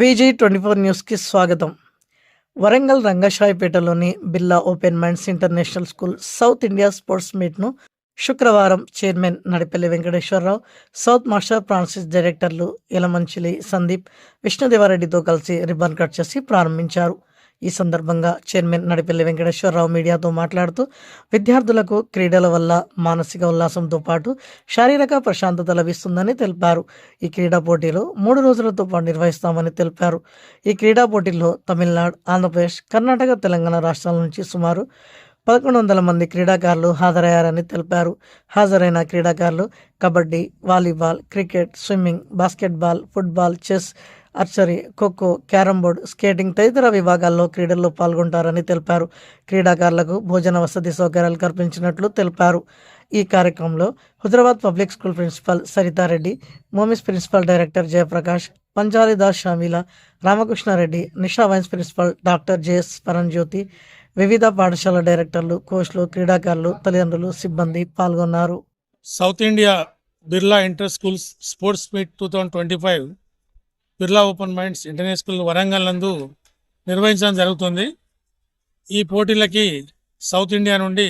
VG24 న్యూస్‌కి స్వాగతం. వరంగల్ రంగశాయిపేటలోని Birla open minds international school south India sports మీట్‌ను శుక్రవారం chairman Nadipelli Venkateswararao, south master Francis డైరెక్టర్లు యలమంచిలి సందీప్, విష్ణుదేవరెడ్డితో కలిసి రిబ్బన్ కట్ చేసి ప్రారంభించారు. ఈ సందర్భంగా చైర్మన్ నడిపెల్లి వెంకటేశ్వరరావు మీడియాతో మాట్లాడుతూ, విద్యార్థులకు క్రీడల వల్ల మానసిక ఉల్లాసంతో పాటు శారీరక ప్రశాంతత లభిస్తుందని తెలిపారు. ఈ క్రీడా పోటీలు 3 రోజులతో పాటు నిర్వహిస్తామని తెలిపారు. ఈ క్రీడా పోటీల్లో తమిళనాడు, ఆంధ్రప్రదేశ్, కర్ణాటక, తెలంగాణ రాష్ట్రాల నుంచి సుమారు 1100 మంది క్రీడాకారులు హాజరయ్యారని తెలిపారు. హాజరైన క్రీడాకారులు kabaddi, volleyball, cricket, swimming, basketball, football, chess, archery, kho kho, carrom board, skating తదితర విభాగాల్లో క్రీడల్లో పాల్గొంటారని తెలిపారు. క్రీడాకారులకు భోజన వసతి సౌకర్యాలు కల్పించినట్లు తెలిపారు. ఈ కార్యక్రమంలో Huzurabad public school principal Saritareddy, మోమిస్ ప్రిన్సిపల్ డైరెక్టర్ జయప్రకాష్, పంచాలిదాస్ షామీల, రామకృష్ణారెడ్డి, నిషా వైన్స్ ప్రిన్సిపల్ డాక్టర్ జెఎస్ పరంజ్యోతి, వివిధ పాఠశాల డైరెక్టర్లు, కోచ్లు, క్రీడాకారులు, తల్లిదండ్రులు, సిబ్బంది పాల్గొన్నారు. South India Birla inter schools sports meet 2025 Birla open minds international school Warangal నందు నిర్వహించడం జరుగుతుంది. ఈ పోటీలకి సౌత్ ఇండియా నుండి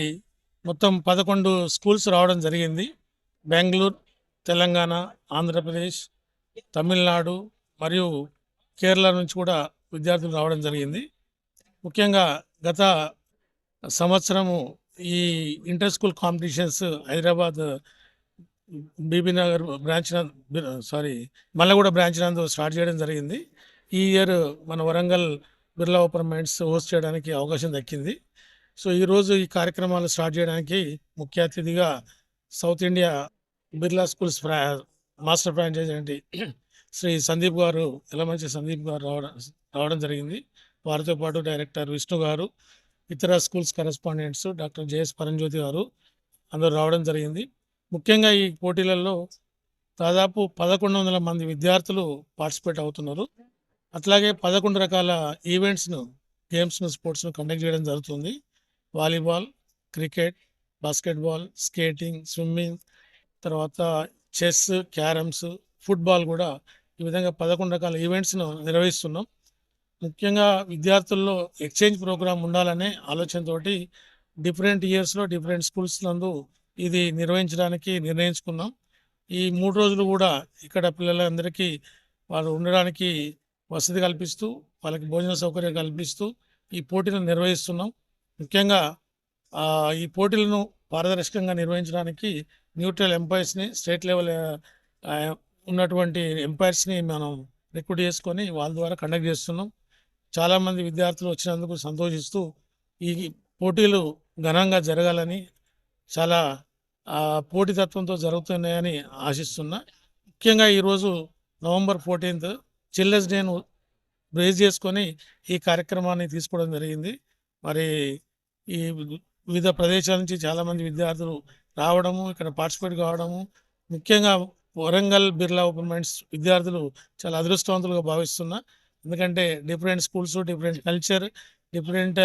మొత్తం 11 స్కూల్స్ రావడం జరిగింది. బెంగళూరు, తెలంగాణ, ఆంధ్రప్రదేశ్, తమిళనాడు మరియు కేరళ నుంచి కూడా విద్యార్థులు రావడం జరిగింది. ముఖ్యంగా గత సంవత్సరము ఈ inter school competitions Hyderabad Bibinagar branch Mallaguda branch నందు స్టార్ట్ చేయడం జరిగింది. ఈ ఇయర్ మన Warangal Birla open minds host చేయడానికి అవకాశం దక్కింది. సో ఈరోజు ఈ కార్యక్రమాలు స్టార్ట్ చేయడానికి ముఖ్య అతిథిగా south India Birla schools master franchise Shri Sandeep గారు, యలమంచి సందీప్ గారు రావడం జరిగింది. వారితో పాటు డైరెక్టర్ విష్ణు గారు, ఇతర స్కూల్స్ కరెస్పాండెంట్స్ డాక్టర్ జేఎస్ పరంజ్యోతి గారు అందరూ రావడం జరిగింది. ముఖ్యంగా ఈ పోటీలలో దాదాపు 1100 మంది విద్యార్థులు పార్టిసిపేట్ అవుతున్నారు. అట్లాగే 11 రకాల ఈవెంట్స్ను, గేమ్స్ను, స్పోర్ట్స్ను కండక్ట్ చేయడం జరుగుతుంది. Volleyball, cricket, basketball, skating, swimming, తర్వాత చెస్, క్యారమ్స్, ఫుట్బాల్ కూడా ఈ విధంగా 11 రకాల ఈవెంట్స్ను నిర్వహిస్తున్నాం. ముఖ్యంగా విద్యార్థుల్లో ఎక్స్చేంజ్ ప్రోగ్రామ్ ఉండాలనే ఆలోచనతోటి డిఫరెంట్ ఇయర్స్లో డిఫరెంట్ స్కూల్స్ నందు ఇది నిర్వహించడానికి నిర్ణయించుకున్నాం. ఈ 3 రోజులు కూడా ఇక్కడ పిల్లలందరికీ వాళ్ళు ఉండడానికి వసతి కల్పిస్తూ, వాళ్ళకి భోజన సౌకర్యం కల్పిస్తూ ఈ పోటీలను నిర్వహిస్తున్నాం. ముఖ్యంగా ఈ పోటీలను పారదర్శకంగా నిర్వహించడానికి న్యూట్రల్ ఎంపైర్స్ని, స్టేట్ లెవెల్ ఉన్నటువంటి ఎంపైర్స్ని మనం రిక్రూట్ చేసుకొని వాళ్ళ ద్వారా కండక్ట్ చేస్తున్నాం. చాలామంది విద్యార్థులు వచ్చినందుకు సంతోషిస్తూ ఈ పోటీలు ఘనంగా జరగాలని, చాలా పోటీతత్వంతో జరుగుతున్నాయని ఆశిస్తున్నా. ముఖ్యంగా ఈరోజు నవంబర్ 14th చిల్డ్రన్స్ డేను బేస్ చేసుకొని ఈ కార్యక్రమాన్ని తీసుకోవడం జరిగింది. మరి ఈ వివిధ ప్రదేశాల నుంచి చాలామంది విద్యార్థులు రావడము, ఇక్కడ పార్టిసిపేట్ కావడము, ముఖ్యంగా వరంగల్ బిర్లా ఓపెన్ మైండ్స్ విద్యార్థులు చాలా అదృష్టవంతులుగా భావిస్తున్నా. ఎందుకంటే different schools, different culture, different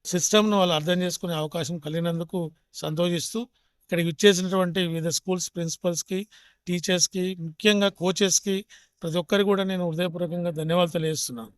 సిస్టమ్ను వాళ్ళు అర్థం చేసుకునే అవకాశం కలిగినందుకు సంతోషిస్తూ ఇక్కడికి ఇచ్చేసినటువంటి వివిధ స్కూల్స్ ప్రిన్సిపల్స్కి, టీచర్స్కి, ముఖ్యంగా కోచెస్కి, ప్రతి ఒక్కరికి కూడా నేను హృదయపూర్వకంగా ధన్యవాదాలు తెలియజేస్తున్నాను.